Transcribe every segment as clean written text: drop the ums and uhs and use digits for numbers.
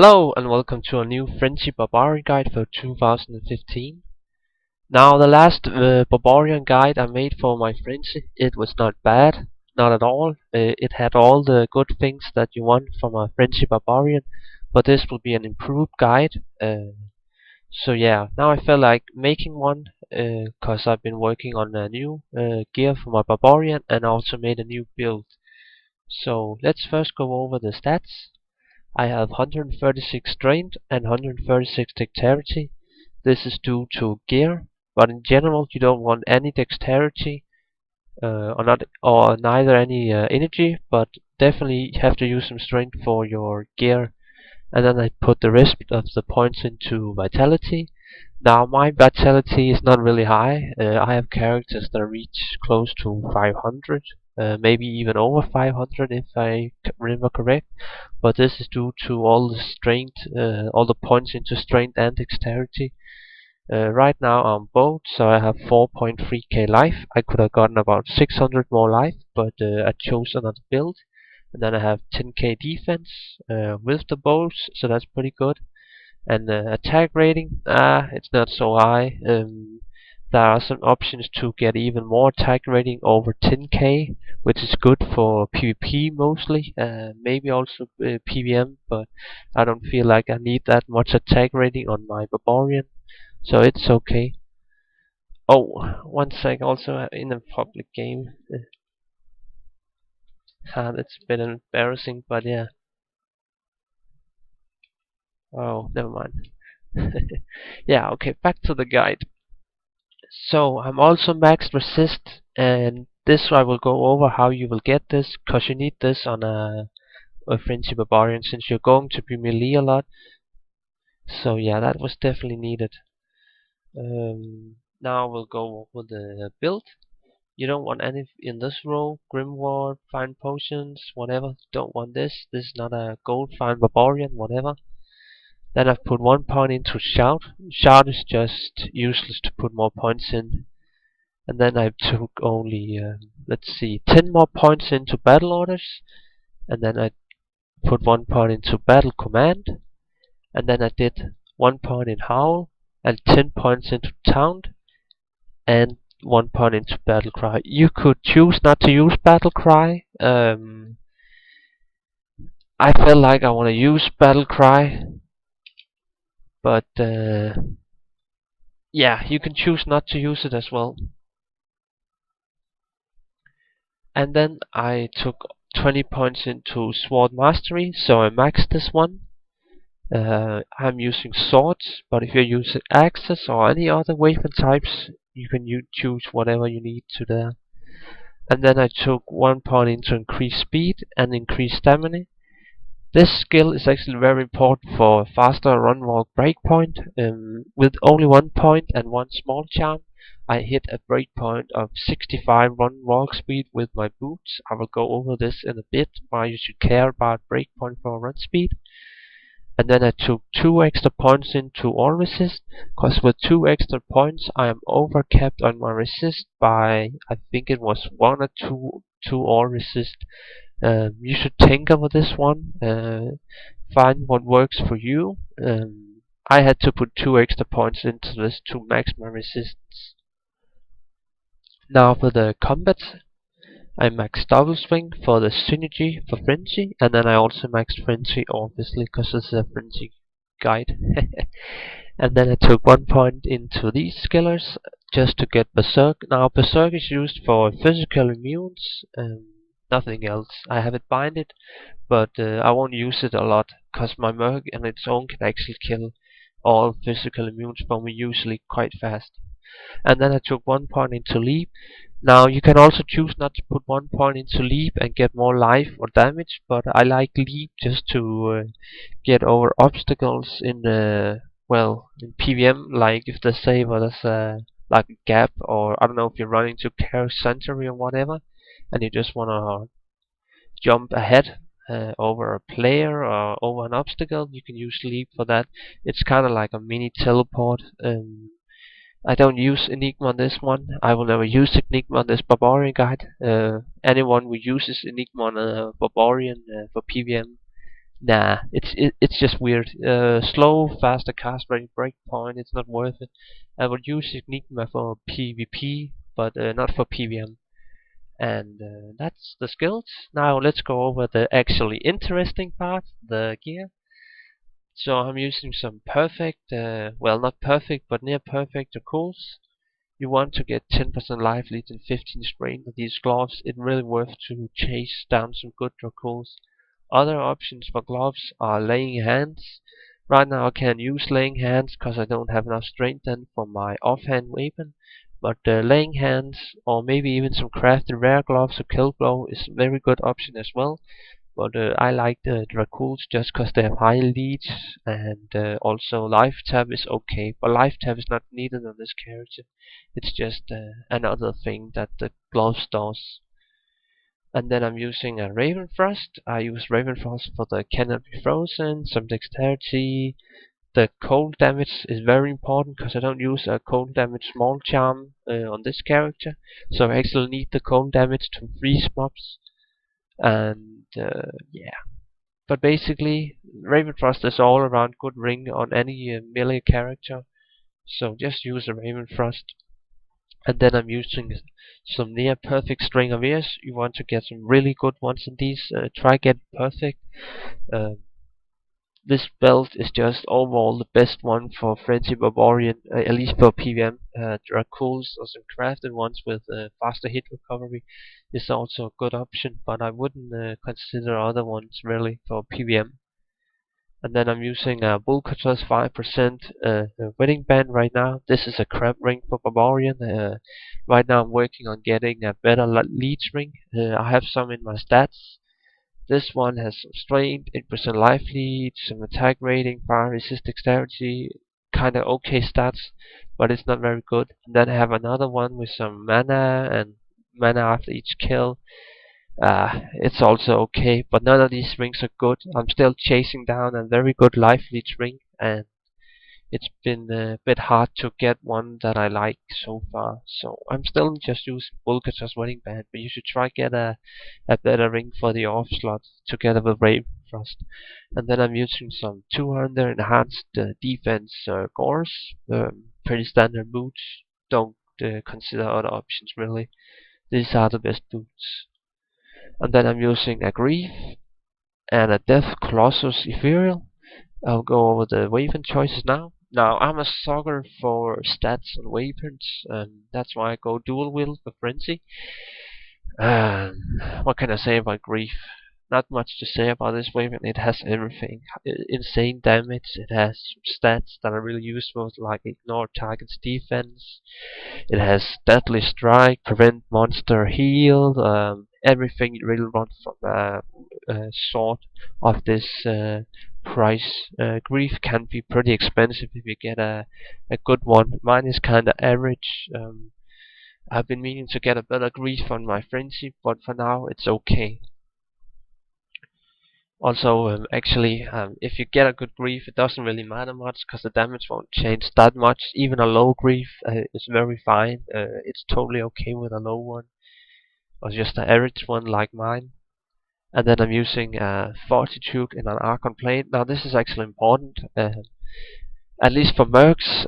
Hello and welcome to a new Frenzy Barbarian guide for 2015. Now the last Barbarian guide I made for my Frenzy, it was not bad, not at all. It had all the good things that you want from a Frenzy Barbarian, but this will be an improved guide. So yeah, now I felt like making one because I've been working on a new gear for my Barbarian and also made a new build. So let's first go over the stats. I have 136 strength and 136 dexterity. This is due to gear, but in general you don't want any dexterity or neither any energy, but definitely you have to use some strength for your gear. And then I put the rest of the points into vitality. Now my vitality is not really high. I have characters that reach close to 500, maybe even over 500 if I remember correct. But this is due to all the strength, all the points into strength and dexterity. Right now I'm both, so I have 4.3k life. I could have gotten about 600 more life, but I chose another build. And then I have 10k defense with the bows, so that's pretty good. And attack rating, it's not so high. There are some options to get even more attack rating over 10k, which is good for PvP mostly, maybe also PvM, but I don't feel like I need that much attack rating on my Barbarian, so it's okay. Oh, one sec, also in a public game. That's a bit embarrassing, but yeah. Oh, never mind. Yeah, okay, back to the guide. So I'm also maxed resist, and this I will go over how you will get this, cause you need this on a Frenzy Barbarian since you're going to be melee a lot. So yeah, that was definitely needed. Now we'll go over the build. You don't want any in this row. Grimoire, find potions, whatever. Don't want this. This is not a gold find Barbarian, whatever. Then I've put 1 point into shout. Shout is just useless to put more points in. And then I took only, let's see, 10 more points into battle orders. And then I put 1 point into battle command. And then I did 1 point in howl. And 10 points into taunt. And 1 point into battle cry. You could choose not to use battle cry. I felt like I want to use battle cry. But yeah, you can choose not to use it as well. And then I took 20 points into Sword Mastery, so I maxed this one. I'm using swords, but if you're using axes or any other weapon types, you can choose whatever you need to there. And then I took 1 point into increased speed and increased stamina. This skill is actually very important for faster run walk breakpoint. With only 1 point and 1 small charm, I hit a breakpoint of 65 run walk speed with my boots. I will go over this in a bit, why you should care about breakpoint for run speed. And then I took 2 extra points into all resist, cause with 2 extra points I am overcapped on my resist by, I think it was 1 or 2 all resist. You should think about this one, find what works for you. I had to put 2 extra points into this to max my resistance. Now for the combat, I maxed double swing for the synergy for frenzy, and then I also maxed frenzy obviously because this is a frenzy guide. And then I took 1 point into these skillers just to get berserk. Now berserk is used for physical immunes, nothing else. I have it binded, but I won't use it a lot because my merc on its own can actually kill all physical immunes for me usually quite fast. And then I took 1 point into leap. Now you can also choose not to put 1 point into leap and get more life or damage, but I like leap just to get over obstacles in in PvM, like if they say well there's like a gap, or I don't know, if you're running to Chaos Sanctuary or whatever and you just wanna jump ahead over a player or over an obstacle, you can use leap for that. It's kinda like a mini teleport. I don't use Enigma on this one. I will never use Enigma on this Barbarian guide. Anyone who uses Enigma on a Barbarian for PvM, Nah, it's just weird. Slow, faster cast rate, breakpoint. It's not worth it. I would use Enigma for PvP, but not for PvM. And that's the skills. Now let's go over the actually interesting part, the gear. So I'm using some perfect, well, not perfect, but near perfect tools. You want to get 10% life lead and 15 strain with these gloves. It's really worth to chase down some good Draculs. Other options for gloves are laying hands. Right now I can't use laying hands because I don't have enough strength then for my offhand weapon. But laying hands or maybe even some crafted rare gloves or kill glow is a very good option as well. But I like the Draculs just because they have high leads, and also life tab is okay. But life tab is not needed on this character. It's just another thing that the gloves does. And then I'm using a Ravenfrost. I use Ravenfrost for the cannot be frozen, some dexterity. The cold damage is very important because I don't use a cold damage small charm on this character. So I actually need the cold damage to freeze mobs. And yeah. But basically, Ravenfrost is all around good ring on any melee character. So just use a Ravenfrost. And then I'm using some near perfect string of ears. You want to get some really good ones in these. Try get perfect. Uh, this belt is just overall the best one for Frenzy Barbarian, at least for PvM. There are cools or some crafted ones with faster hit recovery is also a good option, but I wouldn't consider other ones really for PvM. And then I'm using a Vulcatus 5% wedding band right now. This is a crap ring for Barbarian. Right now I'm working on getting a better leech ring. I have some in my stats. This one has some strength, 8% life lead, some attack rating, fire resist, dexterity, kinda okay stats, but it's not very good. And then I have another one with some mana and mana after each kill. It's also okay, but none of these rings are good. I'm still chasing down a very good life leech ring, and it's been a bit hard to get one that I like so far. So I'm still just using Vulcatus wedding band, but you should try get a better ring for the off slot together with Ravenfrost. And then I'm using some 200 enhanced defense cores, pretty standard boots. Don't consider other options really. These are the best boots. And then I'm using a Grief and a Death Colossus Ethereal. I'll go over the weapon choices now. Now, I'm a sucker for stats on weapons, and that's why I go dual wield for Frenzy. What can I say about Grief? Not much to say about this weapon. It has everything. Insane damage. It has stats that are really useful, like ignore target's defense. It has deadly strike, prevent monster heal. Everything you really want from a sword of this price. Grief can be pretty expensive if you get a good one. Mine is kinda average. I've been meaning to get a better Grief on my Frenzy, but for now it's okay. Also, if you get a good Grief, it doesn't really matter much because the damage won't change that much. Even a low Grief is very fine. It's totally okay with a low one, or just an average one like mine. And then I'm using Fortitude in an Archon plate. Now this is actually important, at least for mercs.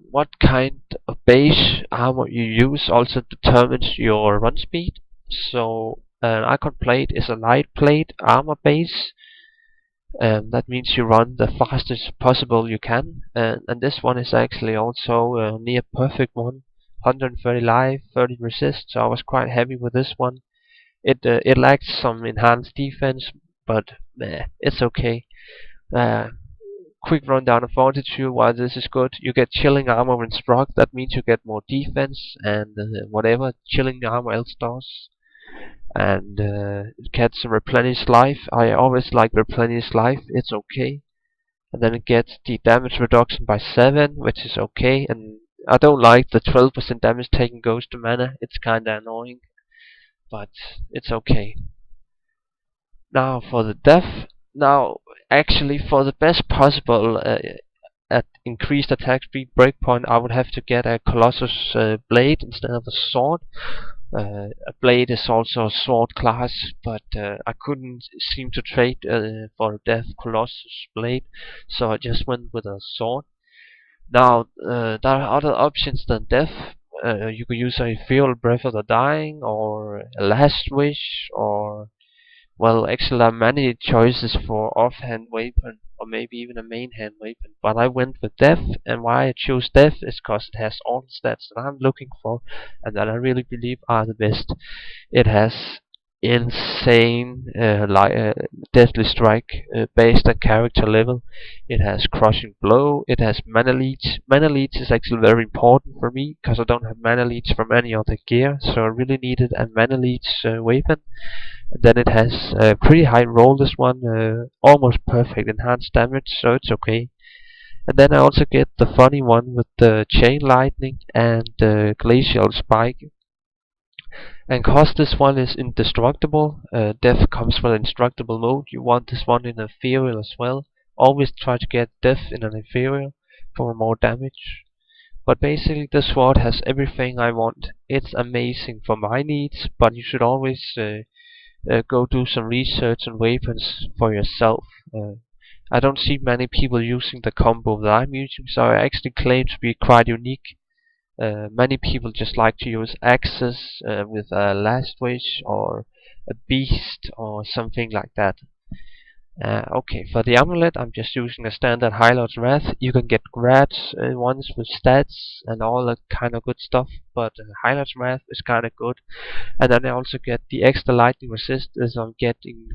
What kind of base armor you use also determines your run speed. So an Archon plate is a light plate armor base. That means you run the fastest possible you can, and this one is actually also a near perfect one. 130 life, 30 resist, so I was quite happy with this one. It lacks some enhanced defense, but it's okay. Uh, Quick rundown of Fortitude, why this is good. You get chilling armor when struck, that means you get more defense and whatever chilling armor else does. And it gets a replenished life. I always like replenished life, it's okay. And then it gets the damage reduction by 7, which is okay. And I don't like the 12% damage taken goes to mana, it's kinda annoying, but it's okay. Now for the death. Now, actually, for the best possible at increased attack speed breakpoint, I would have to get a Colossus blade instead of a sword. A blade is also a sword class, but I couldn't seem to trade for a Death Colossus blade, so I just went with a sword. Now, there are other options than death. You could use a Ethereal Breath of the Dying, or a Last Wish, or, well, actually there are many choices for offhand weapon, or maybe even a main hand weapon. But I went with death, and why I chose death is because it has all the stats that I'm looking for, and that I really believe are the best. It has insane deathly strike based on character level. It has crushing blow. It has mana leech. Mana leech is actually very important for me because I don't have mana leech from any other gear, so I really needed a mana leech weapon. And then it has pretty high roll. This one, almost perfect enhanced damage, so it's okay. And then I also get the funny one with the chain lightning and the glacial spike. And cause this one is indestructible, death comes with indestructible mode. You want this one in ethereal as well. Always try to get death in an ethereal for more damage. But basically, the sword has everything I want. It's amazing for my needs, but you should always go do some research on weapons for yourself. I don't see many people using the combo that I'm using, so I actually claim to be quite unique. Many people just like to use axes with a last wish or a beast or something like that. Okay, for the amulet, I'm just using a standard Highlord's Wrath. You can get grabs ones with stats and all that kind of good stuff, but Highlord's Wrath is kind of good. And then I also get the extra lightning resist as I'm getting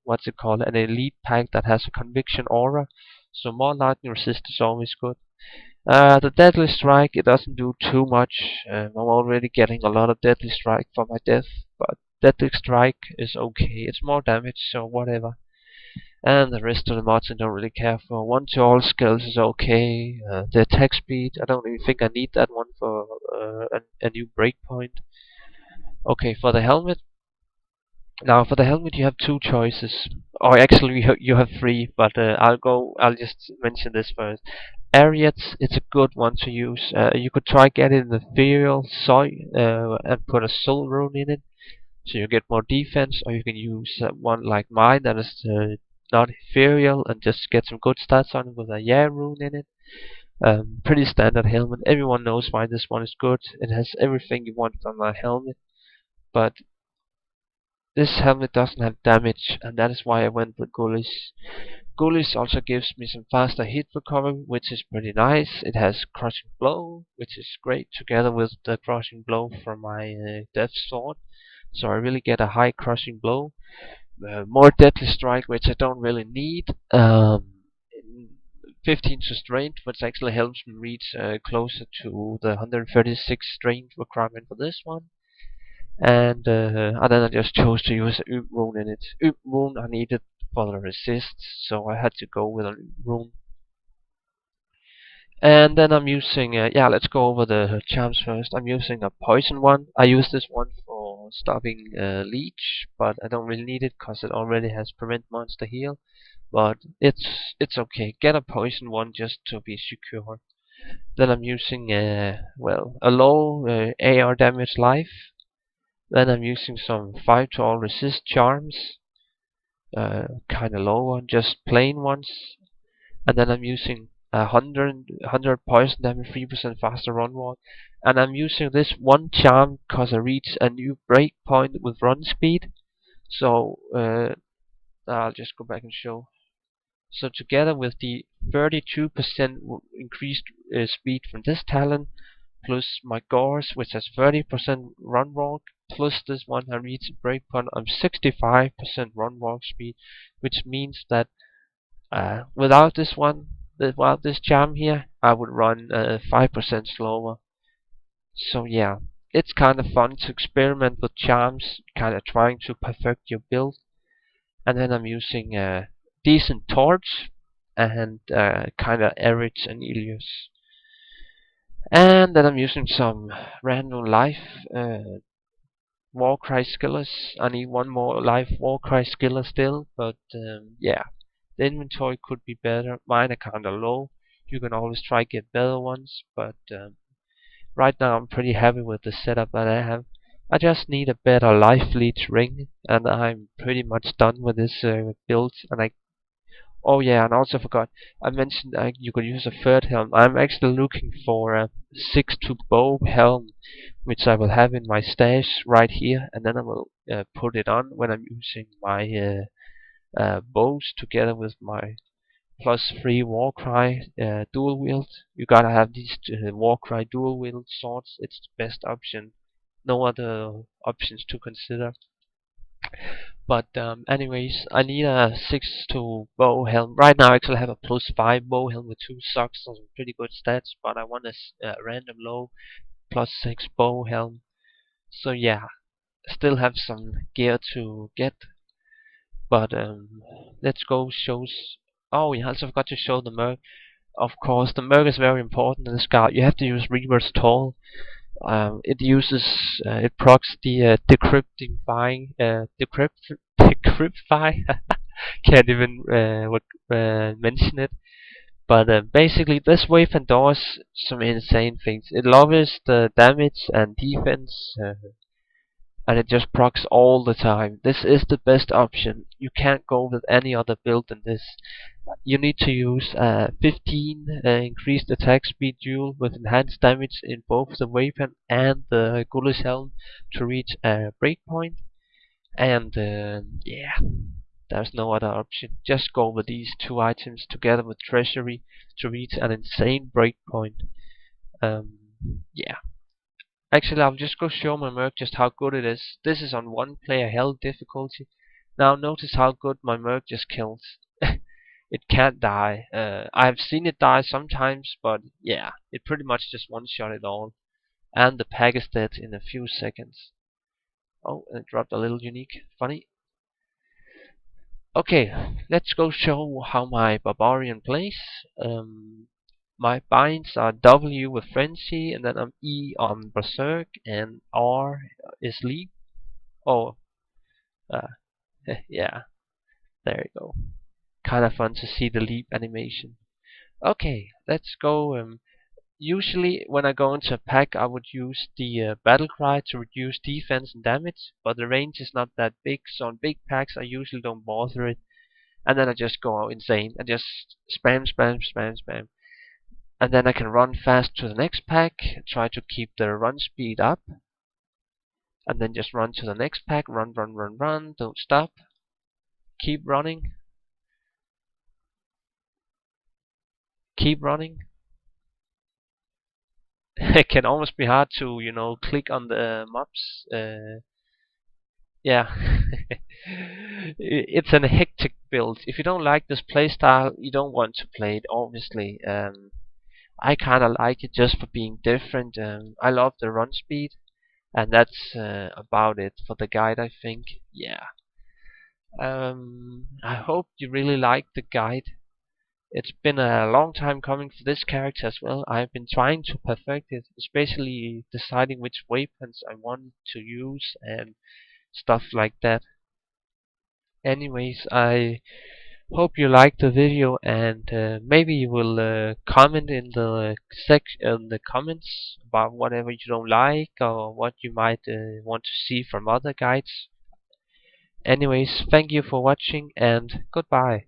what's it called, an elite pack that has a conviction aura. So more lightning resist is always good. The Deadly Strike, it doesn't do too much. I'm already getting a lot of Deadly Strike for my death, but Deadly Strike is okay. It's more damage, so whatever. And the rest of the mods I don't really care for. 1 to all skills is okay. The attack speed, I don't even think I need that one for a new breakpoint. Okay, for the helmet. Now, for the helmet, you have two choices. Or actually, you have three, but I'll just mention this first. Ariats, it's a good one to use. You could try getting the ethereal soy and put a soul rune in it, so you get more defense. Or you can use one like mine that is not ethereal and just get some good stats on it with a yeah rune in it. Pretty standard helmet. Everyone knows why this one is good. It has everything you want from a helmet, but this helmet doesn't have damage, and that is why I went with Ghoulish. Ghoulish also gives me some faster hit recovery, which is pretty nice. It has Crushing Blow, which is great, together with the Crushing Blow from my Death Sword. So I really get a high Crushing Blow. More Deadly Strike, which I don't really need. 15 to Strength, which actually helps me reach closer to the 136 Strength requirement for this one. And then I just chose to use a rune in it. Rune I needed for the resist, so I had to go with a rune. And then I'm using, yeah, let's go over the charms first. I'm using a poison one. I use this one for stopping leech, but I don't really need it because it already has prevent monster heal. But it's okay. Get a poison one just to be secure. Then I'm using, well, a low AR damage life. Then I'm using some 5 to all resist charms, kind of low one, just plain ones. And then I'm using 100 poison damage, 3% faster run walk. And I'm using this one charm because I reach a new breakpoint with run speed. So I'll just go back and show. So together with the 32% increased speed from this talent, plus my Gores, which has 30% run walk, plus this one I reach a breakpoint of 65% run walk speed, which means that without this one, without this charm here, I would run 5% slower. So yeah, it's kind of fun to experiment with charms, kind of trying to perfect your build. And then I'm using a decent torch and kind of Erich and Ilios. And then I'm using some random life Warcry skillers. I need one more life Warcry skiller still, but yeah, the inventory could be better. Mine are kinda low. You can always try get better ones, but right now I'm pretty happy with the setup that I have. I just need a better life leech ring, and I'm pretty much done with this build. And oh yeah, and I also forgot, I mentioned you could use a third helm. I'm actually looking for a 6-2 bow helm, which I will have in my stash right here, and then I will put it on when I'm using my bows together with my +3 Warcry dual wield. You gotta have these Warcry dual wield swords. It's the best option. No other options to consider. But anyways, I need a 6-2 bow helm. Right now I actually have a +5 bow helm with 2 socks, so some pretty good stats. But I want a random low +6 bow helm. So yeah, still have some gear to get. But let's go shows. Oh, we also forgot to show the merc. Of course, the merc is very important in this card. You have to use reverse toll. It procs the decryptify. Can't even mention it. But basically, this weapon does some insane things. It lowers the damage and defense, and it just procs all the time. This is the best option. You can't go with any other build than this. You need to use 15 increased attack speed duel with enhanced damage in both the weapon and the ghoulish helm to reach a breakpoint. And yeah, there's no other option. Just go with these two items together with treasury to reach an insane breakpoint. Um, yeah. Actually, I'll just go show my merc just how good it is. This is on 1 player hell difficulty. Now notice how good my merc just kills. It can't die. I've seen it die sometimes, but yeah, it pretty much just one-shot it all. And the pack is dead in a few seconds. Oh, and it dropped a little unique. Funny. Okay, let's go show how my barbarian plays. My binds are W with Frenzy, and then I'm E on Berserk, and R is Leap. Oh, uh, yeah, there you go. Kind of fun to see the leap animation. Okay, let's go. Usually, when I go into a pack, I would use the battle cry to reduce defense and damage, but the range is not that big, so on big packs, I usually don't bother it. And then I just go out insane and just spam, spam, spam, spam. And then I can run fast to the next pack, try to keep the run speed up, and then just run to the next pack, run, run, run, run, don't stop, keep running, keep running. It can almost be hard to, click on the mobs. Yeah, it's an hectic build. If you don't like this playstyle, you don't want to play it, obviously. I kind of like it just for being different. I love the run speed, and that's about it for the guide, I think. Yeah. I hope you really like the guide. It's been a long time coming for this character as well. I've been trying to perfect it, especially deciding which weapons I want to use and stuff like that. Anyways, I hope you liked the video, and maybe you will comment in the comments about whatever you don't like or what you might want to see from other guides. Anyways, thank you for watching, and goodbye.